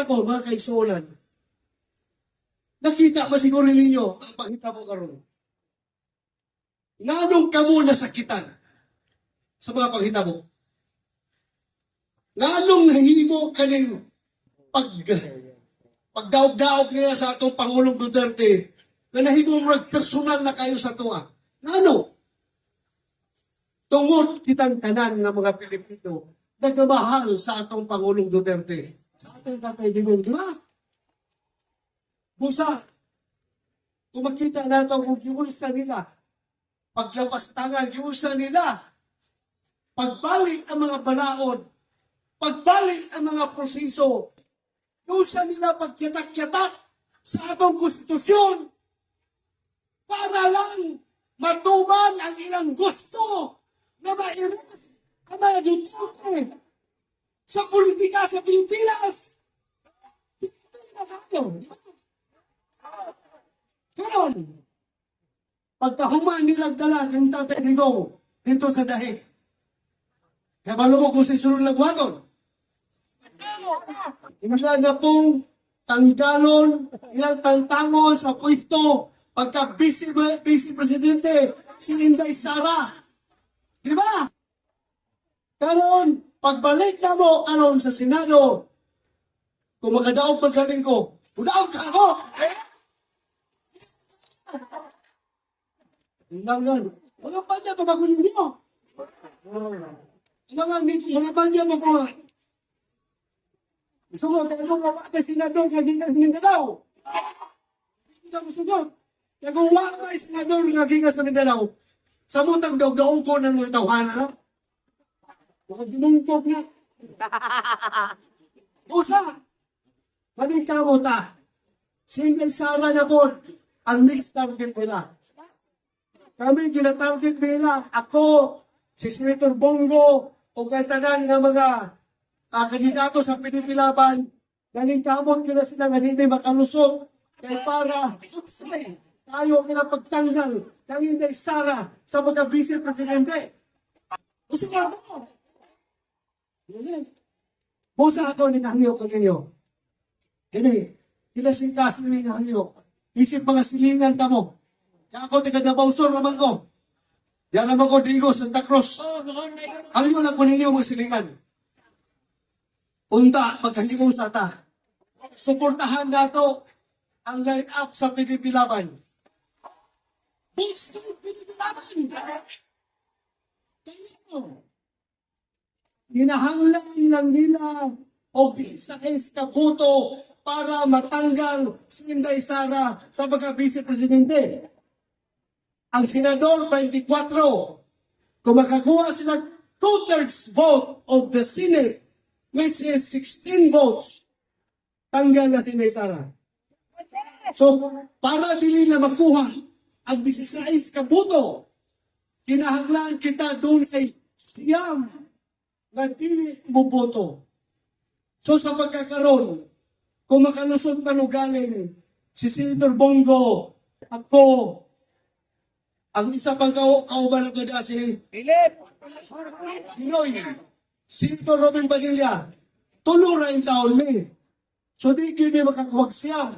ako, mga kaigsuonan, nakita masiguro ninyo ang pangita mo karon. Nganong kamo nasakitan sa mga panghita mo? Nganong nahimo kaning pagdaog-daog nila sa atong Pangulong Duterte na nahimong personal na kayo sa tuwa? Ngano? Tungod kitang tanan ng mga Pilipino nagmamahal sa atong Pangulong Duterte. Sa atong Tatay Digong, di ba? Busa, kung makita natin kung giulsa nila, paglabas tangan, giulsa nila, pagbalik ang mga balaod, pagbalik ang mga proseso, giulsa nila pagkyatak-kyatak sa atong konstitusyon para lang matuman ang ilang gusto na mairas ang mga Duterte sa politika sa Pilipinas. Pilipinas ako. Karon, pagkahuman nilang dala ng Tatay Digong dito sa dahig. Kaya malumog kung sa isunod lang buhaton. Imasal na pong tanggalon, ilang tantangon sa pwesto pagka vice presidente si Inday Sara. Di ba? Karon, pagbalik na mo karon sa Senado, kung makadaog paggaling ko, pudaog ka ako! Langan, mga panya to bagunin niyo. Mga panya mo ko. Gusto mo, tayo mo mawata Senador sa Mindanao. Hindi ka musunod. Kaya kung wata yung Senador nga gingas sa Mindanao, sa mutang daw-daw ko ng mga tawhana. Baka dinungkog na. Usa! Maning ka mo ta. Single Sara na po ang next target nila. Kami ginatarget nila. Ako, si Senator Bongo, o kantanan nga mga kandidato sa Pinipilaban. Galing kamot ko na sila nga hindi makalusot. Kaya para tayo kinapagtanggal ng Inday Sara sa mga vice presidente. Gusto ko ako. Busa ako ni Nahangyo ko ninyo. Kini, kinasikas ni Nahangyo. Isip mga silingan ka mo. Kaya ako taga-Davao Sur naman ko. Yan naman ko, Digo, Santa Cruz. Ano yun ako ninyo mga silingan? Unta, pagkahingong sa ta. Suportahan nato ang line-up sa Pinipilaban. Big State Pinipilaban! Ginahanglan lang nila o 16 kabuto para matanggal si Inday Sara sa pagka-vice presidente. Ang senador, 24. Kung makakuha sila 2/3 vote of the Senate, which is 16 votes, tanggal na si Inday Sara. So, para dili na makuha ang 16 kabuto, kinahanglan kita doon ay siyam na dili buboto. So, sa pagkakaroon, kung makalusot pa galing si Senator Bongo, ako, ang isa pang kauban na ito na si Pinoy, Senator Robin Padilla, tulura yung taon ni. So, di kini makakuwag siya.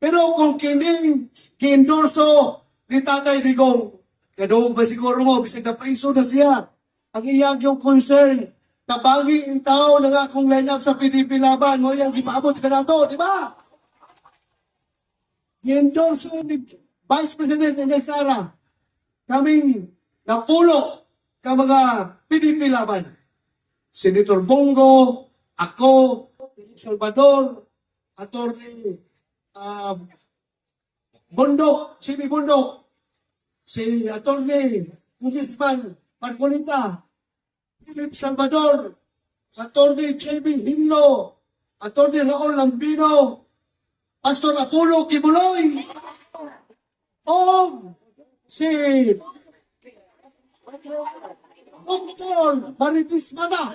Pero kung kining ki-endorso ni Tatay Digong, kadong ba siguro mo, bisag na priso na siya, ang iyag yung concern, tabangi ang tao ng akong line-up sa PDP laban, mo yung ipaabot sa kanato, di ba? I-endorso ni Vice President Inday Sara, kaming napulo ka mga PDP laban. Senator Bongo, ako, Salvador, Atty. Bundok, Jimmy Bundok, si Atty. Congressman Marcolita, Philip Salvador, Atty. J.B. Hinlo, Atty. Raul Lambino, Pastor Apollo Kibuloy, o si Dr. Maritis Mata,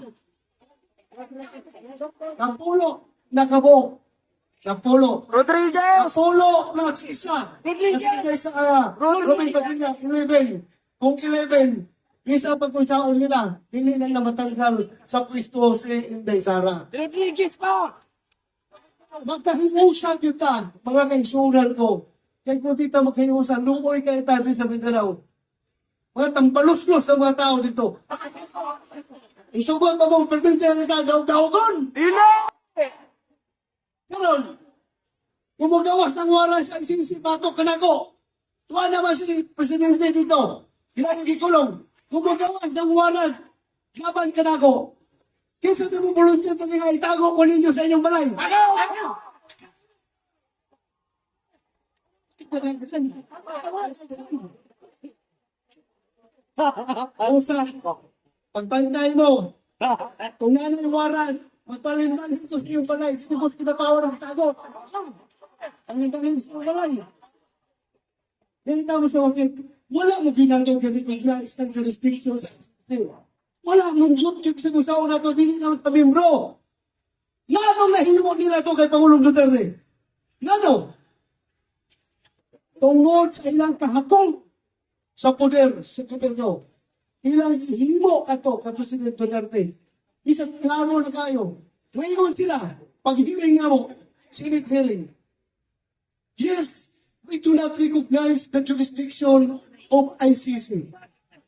Apollo Nakabo, Apollo Rodriguez! Apollo plus isa. Kasi sa Robin Padilla, 11. Kung 11, isa pa kung saon nila, hindi na matanggal sa pwesto si Inday Sara. Rodriguez pa! Magkahimusan kita, mga kaisunan ko. Kaya kung dito magkahimusan, lumoy kayo tayo sa Mindanao. Mga tambalos-los ng mga tao dito. Isugot pa mo, perminte na daw-daw-daw-gon. Ina! Karon, kung magawas ng waras ang sisipato ka na ko, tuwa naman si Presidente dito, kailangan ikulong. Kung magawas ng waras, laban ka na ko. Kesa sa mga volunteer na itago ko ninyo sa inyong balay. Ang sa pagbantay mo, kung ano yung waran, magpalindan sa iyong balay, hindi mo kinapawa ng tago. Ang nagawin sa iyong balay. Ganito mo sa akin, wala mo ginagawa recognize ng jurisdiction sa wala mong YouTube sa usaw na to, hindi naman pamembro. Nanong nahimo nila to kay Pangulong Duterte? Nano? Tungod sa ilang kahakong sa poder, sa gobyerno. Ilang himo ato kay Presidente Duterte. Isang klaro na kayo. Ngayon sila, pag-hearing nga mo, Senate hearing. Yes, we do not recognize the jurisdiction of ICC.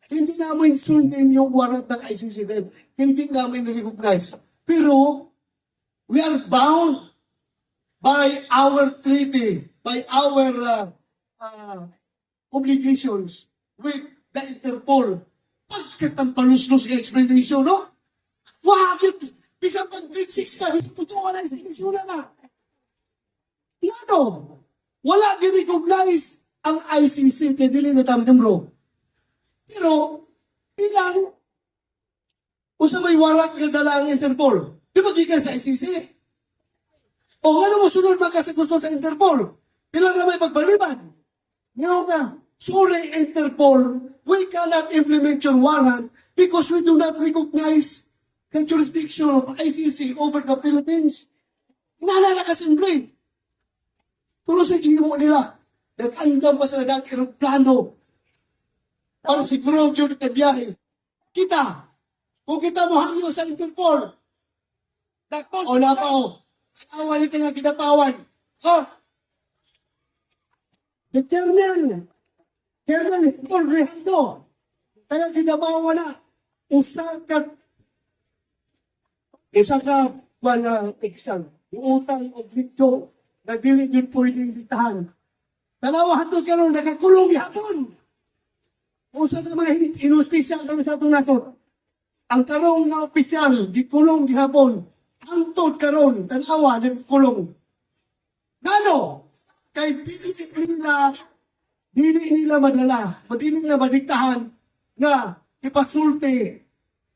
Hindi namin sundin yung warrant ng ICC din. Hindi namin recognize. Pero, we are bound by our treaty, by our obligations with the Interpol. Pagkat ang paluslos explanation, no? Wakit, bisa pag grade 6 ka, tutuwa na explanation na. Ano? Wala gi-recognize ang ICC kay dili na tama bro. Pero, ilang, usa may warrant nga dala ang Interpol. Di ba gikan sa ICC? O ano mo sunod magkasagusto sa Interpol? Ilang na may pagbaliban? Ngayon ka, sorry Interpol, we cannot implement your warrant because we do not recognize the jurisdiction of ICC over the Philippines. Nananakasimple. Pero sa gino nila, nag-andam pa sa nadang aeroplano para siguro yun na biyahe. Kita, kung kita mo hangyo sa Interpol, o na pa o, awan ito nga kinapawan. O, the Colonel Paul Resto, kaya kinapawan na, isa ka, exam, yung utang o dito, na dili yun pwedeng ditahan. Dalawa hatod ka ron, nakakulong yapon. Kung sa mga inuspisyal kami sa itong nasod, ang karong na opisyal, gikulong gihapon, hantod karon, tanawa, nagkulong. Gano? Kay dili nila madala, dili nila madiktahan na isulti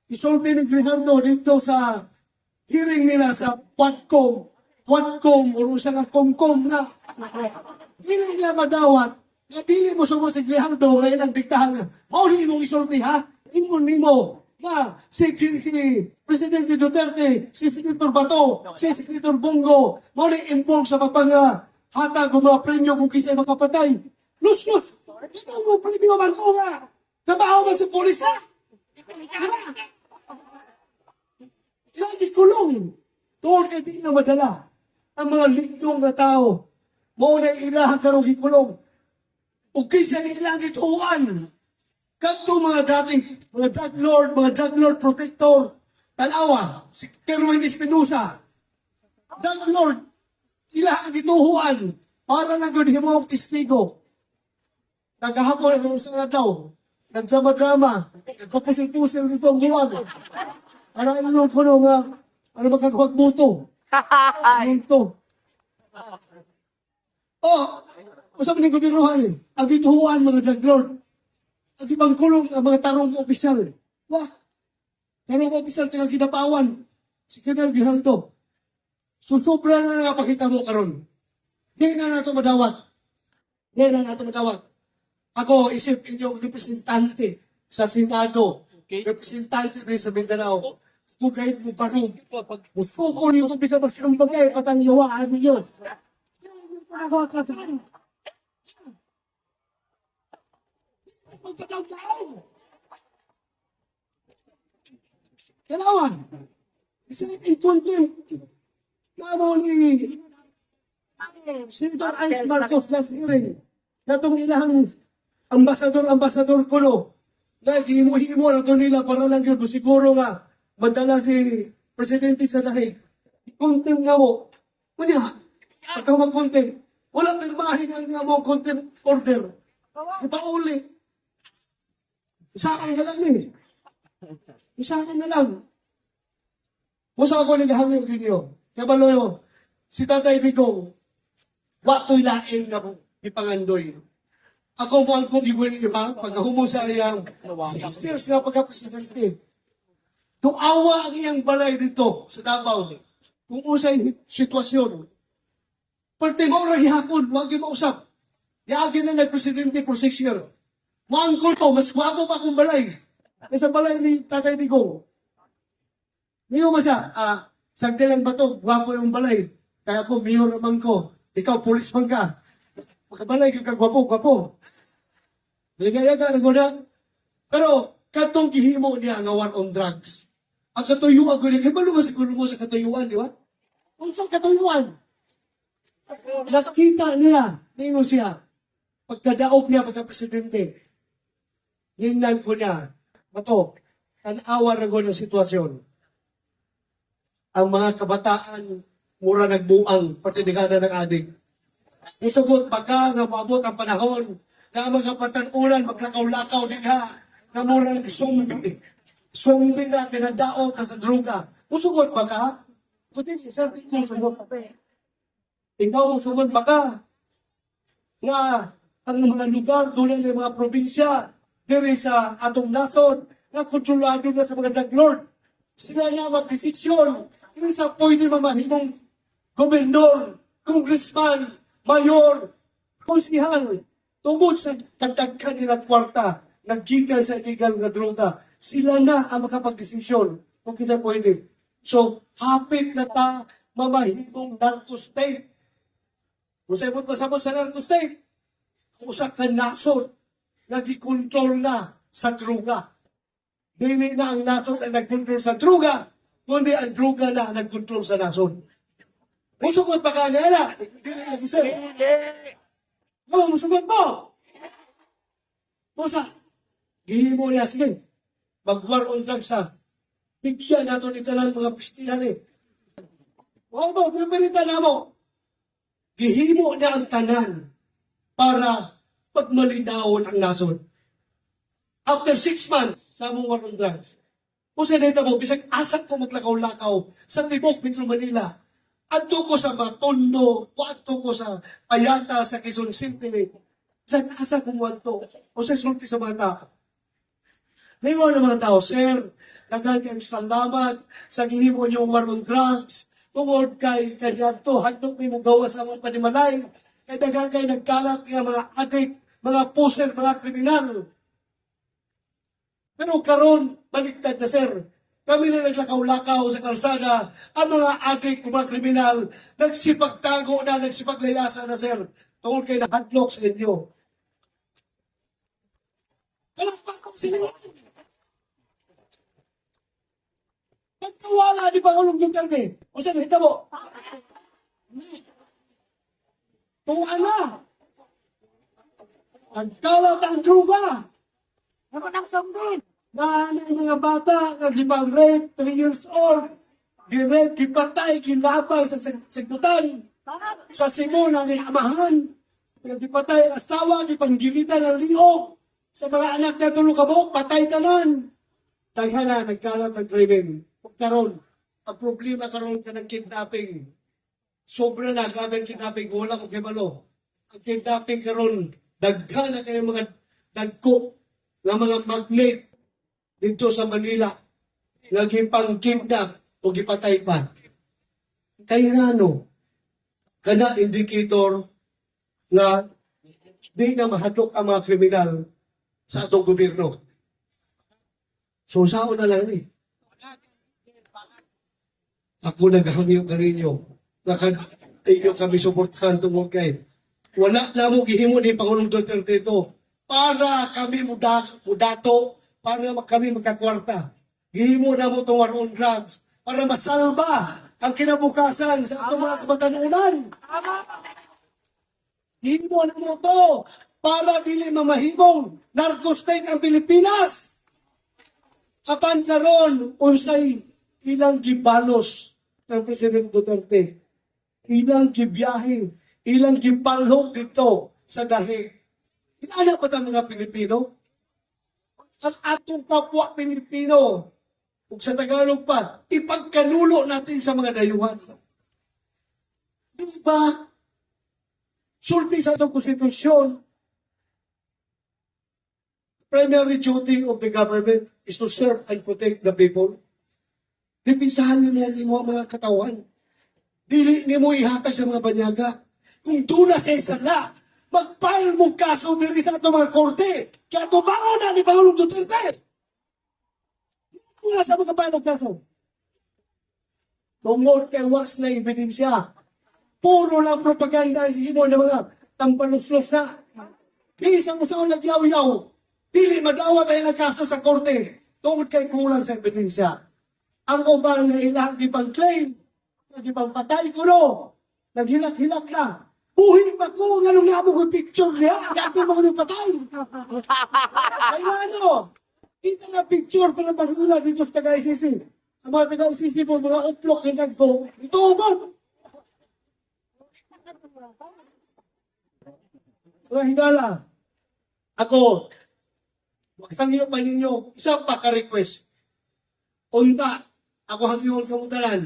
ni Grijaldo dito sa hearing nila sa Quadcom, o sa nga Comcom na dili nila madawat. Na dili mo sumo si Grijaldo ngayon ang diktahan nga. Mauli mong isulti ha? Imon mo na si Presidente Duterte, si Senator Bato, si Senator Bongo, mauli involved sa hatag o mga premyo kung kisay makapatay. Lus! Gusto mo premyo man ko nga. Trabaho man sa polis ha? Diba? Ilang gikulong. Tuwag ka din na madala ang mga ligtong na tao. Mauna ilahan karong gikulong. O kaysa ilang ituan, kanto mga dating, mga drug lord protector, tanawa, si Kerwin Espinosa, drug lord, ilang ituan, para na gud himong testigo. Nagahapon ang sa daw, nagdrama-drama, nagpapusil-pusil dito ang buwan. Para ano ko no nga, ano magkagawag buto. Ano to? Oh, usap ni gobyernohan eh. Ang dituhuan mga drug lord. Ang ibang kulong ang mga tarong opisyal. Wah! Tarong opisyal tayo ginapawan. Si Colonel Grijaldo. Susubra na nakapakita mo karon. Hindi na nato madawat. Ako, isip inyong representante sa Senado. Okay. Representante rin sa Mindanao. Bugay mo barong. Musukol yung bisa magsinumbagay. Patang iwaan mo yun. Magkatawtaan. Kailangan. Ito yung content. Kamo ni Senator Ais Marcos last hearing, natong ilang ambasador kuno, na himo-himo na to nila para lang yun, siguro nga, madala si Presidente sa dahig. Contempt nga mo. Muna, pagka mag-contempt, wala pirmahin ang nga mo contempt order. Ipauli. Isakan na lang eh. Isakan na lang. Musa ako nagahangin kinyo. Kabalo yo, si Tatay Digong, wato'y lain nga mo, ipangandoy. Ako mo ang kong igwin niyo ha, pagkahumo sa iyang 6 years nga pagka-presidente. Tuawa ang iyang balay dito sa Davao. Kung usay sitwasyon. Parte mo rin hapon, huwag yung mausap. Yagin na nag-presidente for 6 years. Maangkol ko, mas wapo pa akong balay. Sa balay ni Tatay Digong. Hindi mo masa, sagdi lang ba to, wapo yung balay. Kaya ako, mayor naman ko. Ikaw, pulis man ka. Pagkabalay, yung kagwapo. Ligaya ka, nagunan. Pero, katong gihimo niya nga war on drugs. Ang katuyuan ko niya, balo ba siguro mo sa katuyuan, di ba? Kung saan katuyuan? Nakita niya, tingin siya, pagkadaop niya, pagka-presidente, hingnan ko niya, bato, tanawa na ko ng sitwasyon. Ang mga kabataan, mura nagbuang, partidikada ng adik. Isugot baka nga maabot ang panahon na mga patanunan maglakaw-lakaw din ha, na mura nagsumbi. Sumbi na kinadaot na sa droga. Usugot baka? Kundi si Sir Victor sugot pa eh. Ikaw ang sugot baka na ang mga lugar, doon ng mga probinsya, diri sa atong nasod, na kontrolado na sa mga drug lord. Sila na mag-desisyon. Yung sa pwede mamahimong gobernador, congressman, mayor, konsihal, tungkol sa katagkan nila kwarta, naggigan sa illegal na droga, sila na ang makapag-desisyon kung kisa pwede. So, hapit na ta mamahimong narco-state. Kung sa ibot masabot sa narco-state, usak ka nasod, nag-control na sa droga. Dili na ang nasod ang nag-control sa droga, kundi ang droga na ang nag-control sa nasod. Musugot pa ka niya na. Dili lagi sir. No, musugot mo. Musa, gihimo niya, sige. Mag-war on drugs ha. Bigyan nato ni tanan mga pistihan eh. Oo ba, pinapalitan na mo. Gihimo niya ang tanan para pagmalinawon ang nasod. After 6 months, sa mong war on drugs, kung sa data mo, bisag asak ko maglakaw-lakaw sa Tibok, Metro Manila, adto ko sa Matondo, adto ko sa Payata, sa Quezon City, bisag asak ko adto, o sa sulti sa mga tao. Ngayon ng mga tao, sir, dagan kayong salamat sa gihimo niyong war on drugs, tungod kay kanyato, hadlok may mugawa sa mga panimalay, kay dagan kayo nagkalat ng mga adik, mga poser, mga kriminal. Pero karon baliktad na sir. Kami na naglakaw-lakaw sa kalsada, ang mga adik, mga kriminal, nagsipagtago na, nagsipaglayasa na sir. Tungkol kayo na hadlock sa inyo. Kalakpak ko sila yan. Pagkawala ni Pangulong Duterte. O saan, hita mo? Tuwa na. Nagkalat ang druga. Ano nang sombin? Na yung mga bata, nag-rape, 3 years old, gi-rape, gipatay, ginabal sa sigbutan, sa simuna ng amahan, gipatay, asawa, gipanggilitan ng liog, sa mga anak na tulong kabok, patay tanan. Daghan na, nagkalat ng krimen. Huwag karon, ang problema karon ka ng kidnapping. Sobra na, grabe ang kidnapping, wala ko kibalo. Ang kidnapping karon, daghan na kayo mga dagko, ng mga magnet, dito sa Manila, nagipang kidnap o gipatay pa. Kaya nga no, kana indicator na di na mahadlok ang mga kriminal sa atong gobyerno. So, saan na lang eh. Ako naghangiyo kaninyo, inyo kami suportahan tungkol kay. Wala na mo gihimo ni Pangulong Duterte ito para kami mudato, para kami magkakwarta. Gihimo na mo itong war on drugs para masalba ang kinabukasan sa atong mga kabatanunan. Himo na mo to para dili mamahimong narco state ang Pilipinas. Apan karon unsay ilang gibalos ng President Duterte, ilang gibiyahe, ilang gipalhok dito sa dahi. Inaana pa ta mga Pilipino? Ang atong kapwa Pilipino, ug sa Tagalog pa, ipagkanulo natin sa mga dayuhan. Di ba? Sulti sa atong konstitusyon, primary duty of the government is to serve and protect the people. Dipinsahan niyo ang mga katawan. Dili niyo mo ihatag sa mga banyaga. Kung doon na sa isala, mag-file mo kaso diri sa itong mga korte. Kaya tubangon na ni Pangulong Duterte. Kung nasa mga file ng kaso. Tungod kay wax na ebidensya. Puro lang propaganda hindi mo ng mga tampaluslos na. Isang usaw nagyaw-yaw. Dili madawat ay nagkaso sa korte tungod kay kulang sa ebidensya. Ang uban na ilang ipang-claim, nagipang-patay ko no, naghilak-hilak na. Buhin pa ko, anong nga mo ko picture niya, dati mo ko nung patay. Kaya ano, kita na picture ko na pagmula dito sa taga-ICC. Ang mga taga-ICC po, mga uplok na nagbo, ito uban. So, hingala, ako, pangyo pa ninyo, isang pa ka-request. Unta, ako hanggang kamuntanan.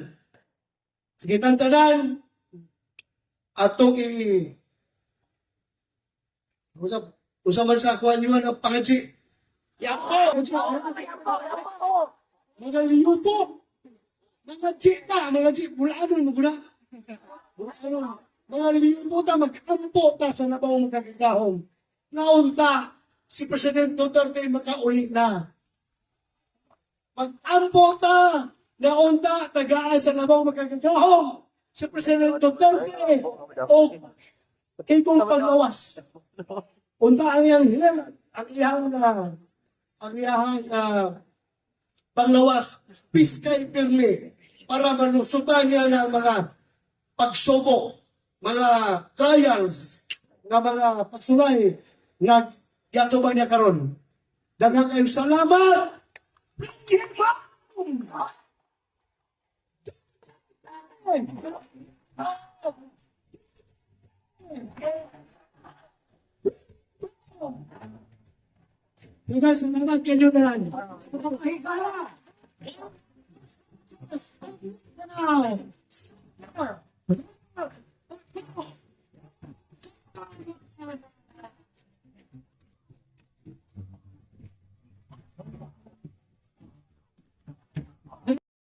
Sige, tantanan, atong usap man sa akuan nyo ang pangadji. Yapo! Mga liyupo. Mga jita, mga jita, bulanon mo guna. Bulanon. Mga liyupo ta, mag-ampo ta sa nabaw magkakagahom. Naunta, si President Duterte makauli na. Mag-ampo ta, naunta, tagaan sa nabaw magkakagahom. Si President Duterte, o ikong paglawas. Unta ang iyang panglawas, piskay pirmi, para manusutan niya ng mga pagsubok, mga trials, nga mga pagsulay, nga gatubang niya karon. Daghang kayong salamat! Guys, salamat kayo na lang.